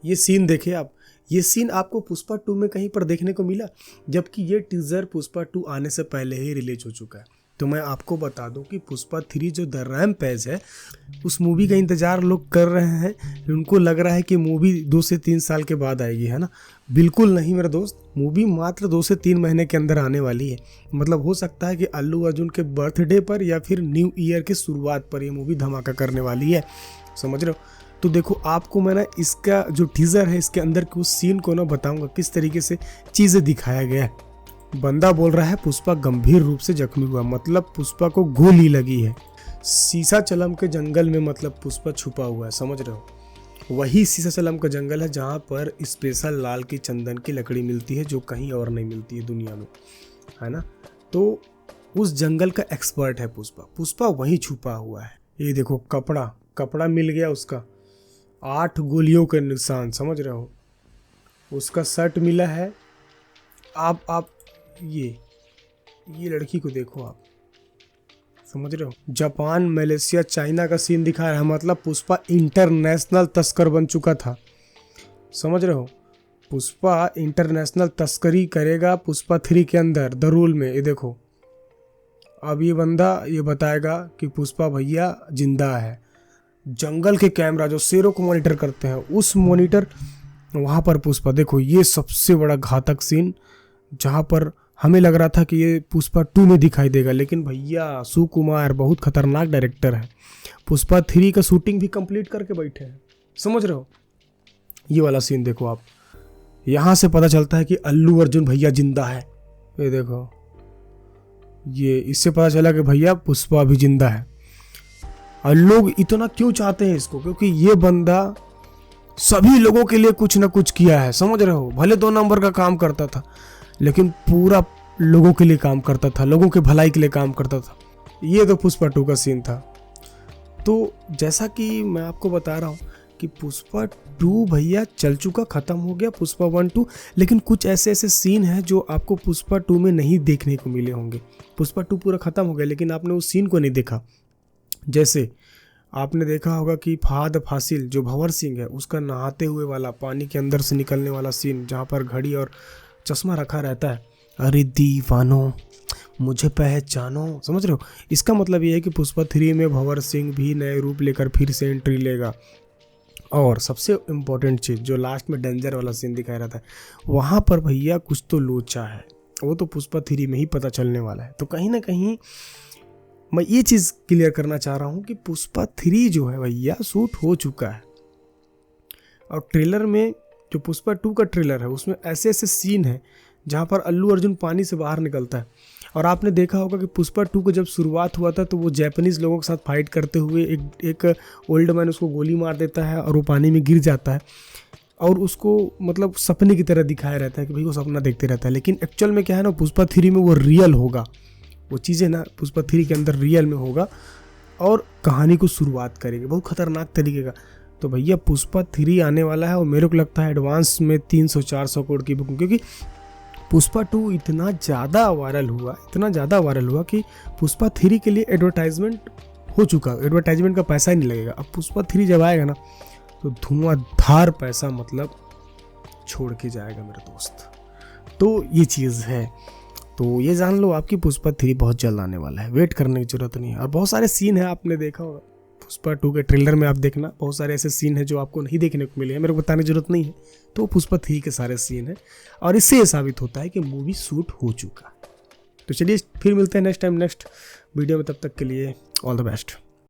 ये सीन देखे आप, ये सीन आपको पुष्पा 2 में कहीं पर देखने को मिला, जबकि ये टीज़र पुष्पा 2 आने से पहले ही रिलीज हो चुका है। तो मैं आपको बता दूं कि पुष्पा 3 जो द रैम्पेज है, उस मूवी का इंतज़ार लोग कर रहे हैं। उनको लग रहा है कि मूवी 2 से 3 साल के बाद आएगी, है ना। बिल्कुल नहीं मेरे दोस्त, मूवी मात्र 2 से 3 महीने के अंदर आने वाली है। मतलब हो सकता है कि अल्लू अर्जुन के बर्थडे पर या फिर न्यू ईयर की शुरुआत पर ये मूवी धमाका करने वाली है, समझ रहे हो। तो देखो आपको मैं ना इसका जो टीज़र है, इसके अंदर के उस सीन को ना बताऊंगा किस तरीके से चीज़ें दिखाया गया है। बंदा बोल रहा है पुष्पा गंभीर रूप से जख्मी हुआ, मतलब पुष्पा को गोली लगी है। सीसाचलम के जंगल में मतलब पुष्पा छुपा हुआ है, समझ रहे हो। वही सीसाचलम का जंगल है जहाँ पर स्पेशल लाल की चंदन की लकड़ी मिलती है, जो कहीं और नहीं मिलती है दुनिया में, है ना। तो उस जंगल का एक्सपर्ट है पुष्पा वहीं छुपा हुआ है। ये देखो कपड़ा मिल गया उसका, 8 गोलियों के निशान, समझ रहे हो। उसका शर्ट मिला है। आप ये लड़की को देखो आप, समझ रहे हो। जापान, मलेशिया, चाइना का सीन दिखा रहा है, मतलब पुष्पा इंटरनेशनल तस्कर बन चुका था, समझ रहे हो। पुष्पा इंटरनेशनल तस्करी करेगा पुष्पा 3 के अंदर द रूल में। ये देखो अब ये बंदा ये बताएगा कि पुष्पा भैया जिंदा है। जंगल के कैमरा जो शेरों को मॉनिटर करते हैं, उस मॉनिटर वहाँ पर पुष्पा, देखो ये सबसे बड़ा घातक सीन, जहाँ पर हमें लग रहा था कि ये पुष्पा 2 में दिखाई देगा, लेकिन भैया सुकुमार बहुत खतरनाक डायरेक्टर है, पुष्पा 3 का शूटिंग भी कंप्लीट करके बैठे हैं, समझ रहे हो। ये वाला सीन देखो आप, यहाँ से पता चलता है कि अल्लू अर्जुन भैया जिंदा है। ये देखो, ये इससे पता चला कि भैया पुष्पा भी जिंदा है। और लोग इतना क्यों चाहते हैं इसको, क्योंकि ये बंदा सभी लोगों के लिए कुछ ना कुछ किया है, समझ रहे हो। भले 2 नंबर का काम करता था, लेकिन पूरा लोगों के लिए काम करता था, लोगों के भलाई के लिए काम करता था। ये तो पुष्पा 2 का सीन था। तो जैसा कि मैं आपको बता रहा हूँ कि पुष्पा 2 भैया चल चुका, ख़त्म हो गया पुष्पा 1 2, लेकिन कुछ ऐसे सीन हैं जो आपको पुष्पा 2 में नहीं देखने को मिले होंगे। पुष्पा 2 पूरा ख़त्म हो गया, लेकिन आपने उस सीन को नहीं देखा। जैसे आपने देखा होगा कि फहाद फासिल जो भंवर सिंह है, उसका नहाते हुए वाला पानी के अंदर से निकलने वाला सीन, जहाँ पर घड़ी और चश्मा रखा रहता है, अरे दीवानो मुझे पहचानो, समझ रहे हो। इसका मतलब ये है कि पुष्पा 3 में भंवर सिंह भी नए रूप लेकर फिर से एंट्री लेगा। और सबसे इम्पोर्टेंट चीज़, जो लास्ट में डेंजर वाला सीन दिखाया रहता है, वहाँ पर भैया कुछ तो लोचा है, वो तो पुष्पा 3 में ही पता चलने वाला है। तो कहीं ना कहीं मैं ये चीज़ क्लियर करना चाह रहा हूँ कि पुष्पा 3 जो है भैया शूट हो चुका है। और ट्रेलर में जो पुष्पा 2 का ट्रेलर है, उसमें ऐसे सीन है जहाँ पर अल्लू अर्जुन पानी से बाहर निकलता है। और आपने देखा होगा कि पुष्पा 2 का जब शुरुआत हुआ था, तो वो जापानीज़ लोगों के साथ फाइट करते हुए एक ओल्ड मैन उसको गोली मार देता है और वो पानी में गिर जाता है, और उसको मतलब सपने की तरह दिखाया रहता है कि भाई वो सपना देखते रहता है। लेकिन एक्चुअल में क्या है ना, पुष्पा 3 में वो रियल होगा, वो चीज़ें ना पुष्पा 3 के अंदर रियल में होगा और कहानी को शुरुआत करेगी बहुत ख़तरनाक तरीके का। तो भैया पुष्पा 3 आने वाला है, और मेरे को लगता है एडवांस में 300-400 करोड़ की बुकिंग, क्योंकि पुष्पा 2 इतना ज़्यादा वायरल हुआ कि पुष्पा 3 के लिए एडवर्टाइजमेंट हो चुका, एडवर्टाइजमेंट का पैसा ही नहीं लगेगा। अब पुष्पा 3 जब आएगा ना, तो धुआंधार पैसा मतलब छोड़ के जाएगा मेरे दोस्त। तो ये चीज़ है, तो ये जान लो आपकी पुष्पा 3 बहुत जल्द आने वाला है, वेट करने की जरूरत नहीं है। और बहुत सारे सीन है, आपने देखा होगा पुष्पा 2 के ट्रेलर में, आप देखना बहुत सारे ऐसे सीन है जो आपको नहीं देखने को मिले हैं, मेरे को बताने की जरूरत नहीं है। तो पुष्पा 3 के सारे सीन है, और इससे ये साबित होता है कि मूवी शूट हो चुका। तो चलिए फिर मिलते हैं नेक्स्ट टाइम नेक्स्ट वीडियो में, तब तक के लिए ऑल द बेस्ट।